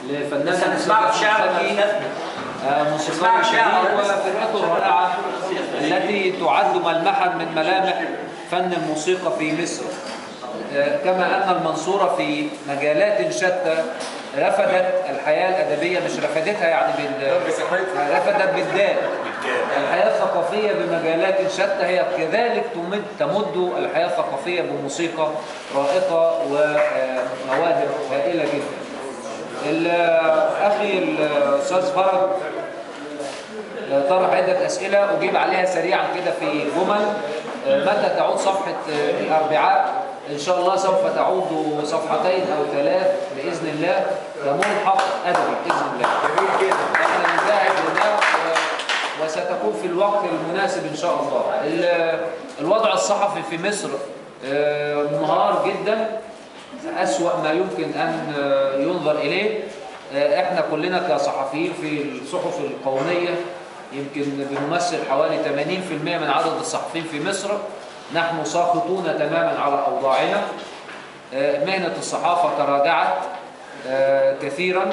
لفنان موسيقار شهير وفرقته الرائعة التي تعد ملمحا من ملامح فن الموسيقى في مصر. كما أن المنصورة في مجالات شتى رفدت الحياة الأدبية، مش رفدتها يعني رفدت بالدال الحياة الثقافية بمجالات شتى، هي كذلك تمد الحياة الثقافية بموسيقى رائقة ومواهب هائلة جدا. أخي الأستاذ فرج طرح عدة أسئلة أجيب عليها سريعا كده في جمل. متى تعود صفحة الأربعاء؟ إن شاء الله سوف تعود صفحتين أو ثلاث بإذن الله كملحق أدبي بإذن الله. احنا نجاهد لده وستكون في الوقت المناسب إن شاء الله. الوضع الصحفي في مصر منهار جدا، أسوأ ما يمكن أن ينظر إليه. احنا كلنا كصحفيين في الصحف القومية يمكن بنمثل حوالي 80% من عدد الصحفيين في مصر. نحن ساخطون تماما على أوضاعنا. مهنة الصحافة تراجعت كثيرا.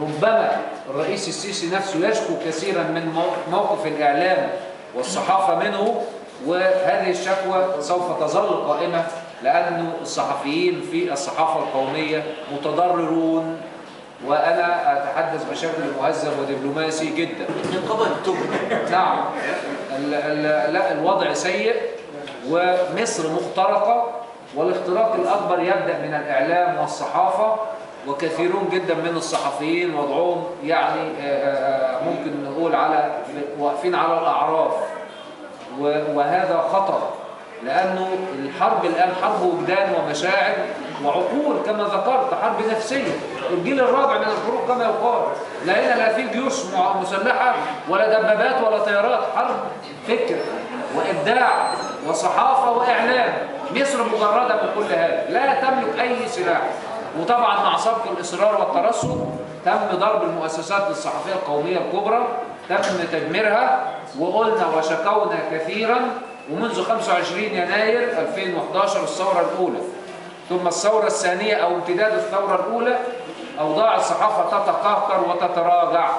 ربما الرئيس السيسي نفسه يشكو كثيرا من موقف الإعلام والصحافة منه، وهذه الشكوى سوف تظل قائمة لأن الصحفيين في الصحافة القومية متضررون، وأنا أتحدث بشكل مهذب ودبلوماسي جدا. نعم، لا الوضع سيء ومصر مخترقة، والاختراق الأكبر يبدأ من الإعلام والصحافة، وكثيرون جدا من الصحفيين وضعهم يعني ممكن نقول واقفين على الأعراف، وهذا خطر، لأنه الحرب الآن حرب وجدان ومشاعر وعقول كما ذكرت، حرب نفسية. الجيل الرابع من الحروب كما يقال، لا هنا لا في جيوش مسلحة ولا دبابات ولا طيارات، حرب فكر وإبداع وصحافة وإعلام. مصر مجردة من كل هذا، لا تملك أي سلاح. وطبعا مع سبق الإصرار والترصد تم ضرب المؤسسات الصحفية القومية الكبرى، تم تدميرها، وقلنا وشكونا كثيرا. ومنذ 25 يناير 2011 الثورة الأولى ثم الثورة الثانية أو امتداد الثورة الأولى، أوضاع الصحافة تتقهقر وتتراجع.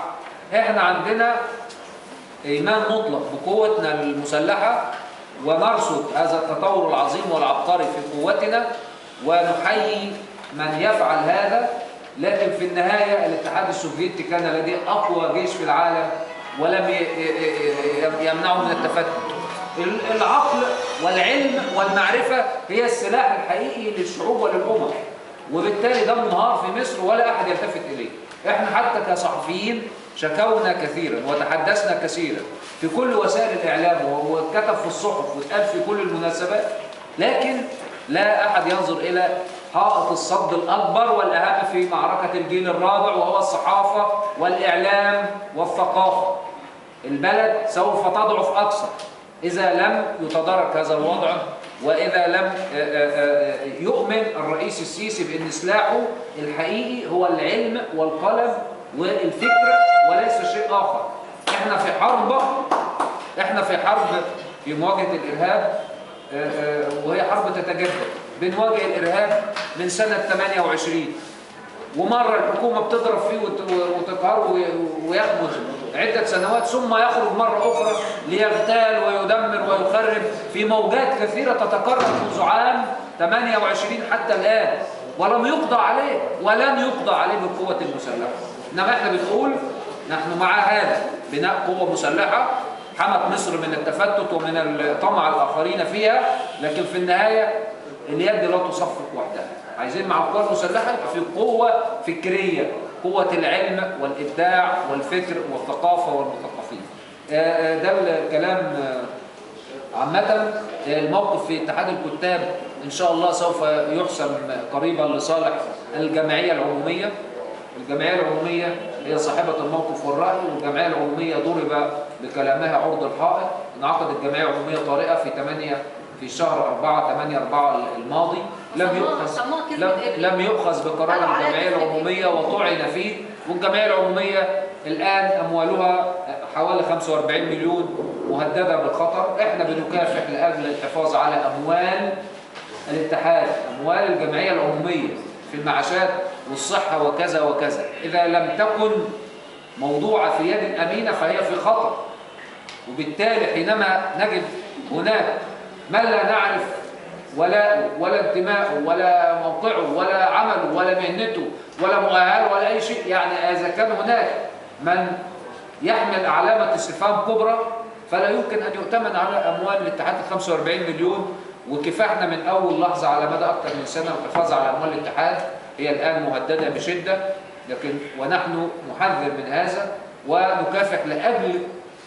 احنا عندنا إيمان مطلق بقوتنا المسلحة، ونرصد هذا التطور العظيم والعبقري في قوتنا ونحيي من يفعل هذا. لكن في النهاية الاتحاد السوفيتي كان لديه أقوى جيش في العالم ولم يمنعه من التفتت. العقل والعلم والمعرفة هي السلاح الحقيقي للشعوب وللأمم، وبالتالي ده منهار في مصر ولا أحد يلتفت إليه. احنا حتى كصحفيين شكونا كثيرا وتحدثنا كثيرا في كل وسائل الإعلام، واتكتب في الصحف واتقال في كل المناسبات، لكن لا أحد ينظر إلى حائط الصد الأكبر والأهم في معركة الجيل الرابع، وهو الصحافة والإعلام والثقافة. البلد سوف تضعف أكثر إذا لم يتدارك هذا الوضع، وإذا لم يؤمن الرئيس السيسي بأن سلاحه الحقيقي هو العلم والقلم والفكر وليس شيء آخر. احنا في حرب في مواجهة الإرهاب، وهي حرب تتجدد. بنواجه الإرهاب من سنة 28، ومرة الحكومة بتضرب فيه وتقهره ويخبز عدة سنوات، ثم يخرج مرة أخرى ليغتال ويدمر ويخرب في موجات كثيرة تتكرر منذ عام 28 حتى الآن، ولم يقضى عليه ولن يقضى عليه بالقوة المسلحة. إنما احنا بنقول نحن مع هذا بناء قوة مسلحة حمت مصر من التفتت ومن طمع الآخرين فيها، لكن في النهاية اليد لا تصفق وحدها. عايزين مع القوى المسلحة في قوة فكرية، قوة العلم والإبداع والفكر والثقافة والمثقفين. ده الكلام عامة. الموقف في اتحاد الكتاب إن شاء الله سوف يحسم قريبا لصالح الجمعية العمومية. الجمعية العمومية هي صاحبة الموقف والرأي، والجمعية العمومية ضرب بكلامها عرض الحائط. انعقدت الجمعية العمومية طارئة في شهر 4/8/4 الماضي، لم يؤخذ بقرار الجمعية العمومية وطعن فيه. والجمعية العمومية الآن أموالها حوالي 45 مليون مهددة بالخطر. احنا بنكافح لأجل الحفاظ على أموال الاتحاد، أموال الجمعية العمومية في المعاشات والصحة وكذا وكذا. إذا لم تكن موضوعة في يد أمينة فهي في خطر. وبالتالي حينما نجد هناك من لا نعرف ولا انتماءه ولا موقعه ولا عمله ولا مهنته ولا مؤهله ولا أي شيء، يعني إذا كان هناك من يحمل علامة استفهام كبرى فلا يمكن أن يؤتمن على أموال الاتحاد 45 مليون. وكفاحنا من أول لحظة على مدى أكثر من سنة والحفاظ على أموال الاتحاد هي الآن مهددة بشدة، ونحن نحذر من هذا ونكافح لأجل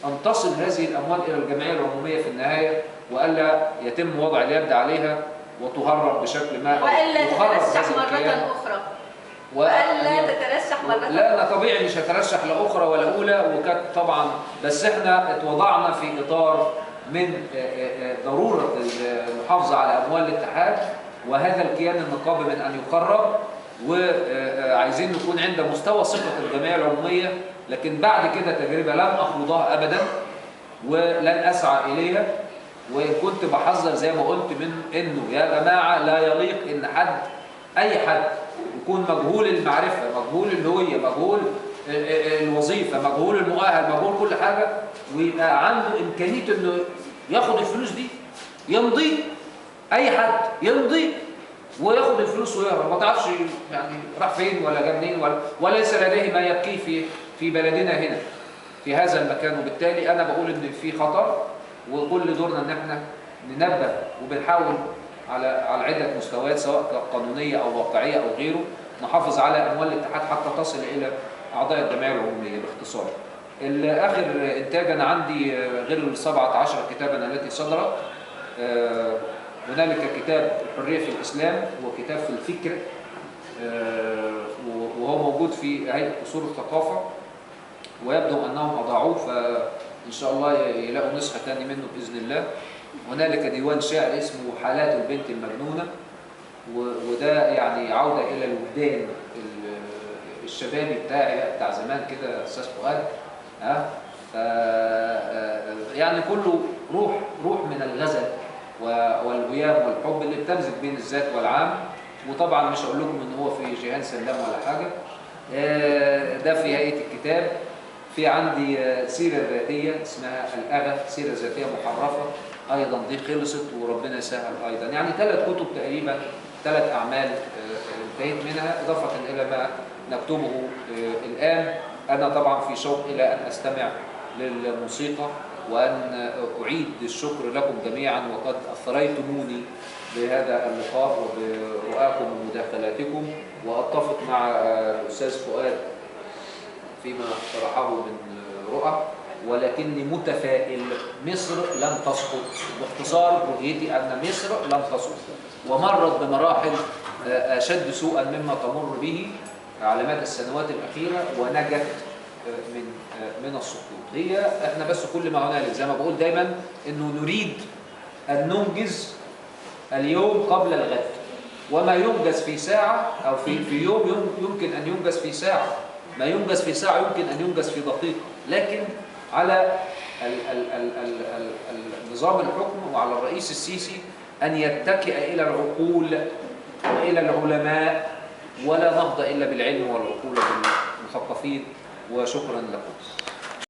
أن تصل هذه الأموال إلى الجمعية العمومية في النهاية، وألا يتم وضع اليد عليها وتهرب بشكل ما، وألا تترشح مرة أخرى، وألا تترشح مرة أخرى. لا طبيعي مش هترشح لا أخرى ولا أولى، وكانت طبعا، بس احنا اتوضعنا في إطار من ضرورة المحافظة على أموال الاتحاد وهذا الكيان النقابي من أن يقرب، وعايزين نكون عند مستوى ثقة الجمعية العمومية. لكن بعد كده تجربة لن أخوضها أبدا ولن أسعى إليها، وإن كنت بحذر زي ما قلت من إنه يا جماعة لا يليق إن حد، أي حد يكون مجهول المعرفة، مجهول الهوية، مجهول الوظيفة، مجهول المؤهل، مجهول كل حاجة، ويبقى عنده إمكانية إنه ياخد الفلوس دي، يمضي. أي حد يمضي وياخد الفلوس ويهرب، ما تعرفش يعني راح فين ولا جاب منين وليس لديه ما يبكيه في بلدنا هنا في هذا المكان. وبالتالي أنا بقول إن في خطر، وكل دورنا إن إحنا ننبه، وبنحاول على عدة مستويات سواء قانونية أو واقعية أو غيره نحافظ على أموال الاتحاد حتى تصل إلى أعضاء الجمعية العمومية. باختصار، آخر إنتاج أنا عندي غير ال 17 كتابا التي صدرت، هنالك كتاب الحرية في الإسلام وكتاب في الفكر، وهو موجود في هيئة قصور الثقافة، ويبدو أنهم أضاعوه، فإن شاء الله يلاقوا نسخة ثانية منه بإذن الله. هنالك ديوان شعر اسمه حالات البنت المجنونة، وده يعني عودة إلى الوجدان الشبابي بتاع زمان كده، أستاذ فؤاد. يعني كله روح من الغزل والهيام والحب اللي بتمزج بين الذات والعام. وطبعا مش هقول لكم ان هو في جيهان سلام ولا حاجه، ده في هيئه الكتاب. في عندي سيره ذاتيه اسمها الاغا، سيره ذاتيه محرفه ايضا، دي خلصت وربنا يسهل ايضا. يعني 3 كتب تقريبا، 3 اعمال انتهيت منها، اضافه الى ما نكتبه الان. انا طبعا في شوق الى ان استمع للموسيقى وأن أعيد الشكر لكم جميعا، وقد أثريتموني بهذا اللقاء وبرؤاكم ومداخلاتكم، وأتفق مع الأستاذ فؤاد فيما طرحه من رؤى، ولكني متفائل. مصر لن تسقط. باختصار رؤيتي أن مصر لن تسقط، ومرت بمراحل أشد سوءا مما تمر به على مدى السنوات الأخيرة، ونجت من السقوط. احنا بس كل ما هنالك زي ما بقول دايما انه نريد ان ننجز اليوم قبل الغد، وما ينجز في ساعة او في يوم يمكن ان ينجز في ساعة، ما ينجز في ساعة يمكن ان ينجز في دقيقة. لكن على نظام الحكم وعلى الرئيس السيسي ان يتكئ الى العقول والى العلماء، ولا نهضة الا بالعلم والعقول والمثقفين. وشكرا لكم.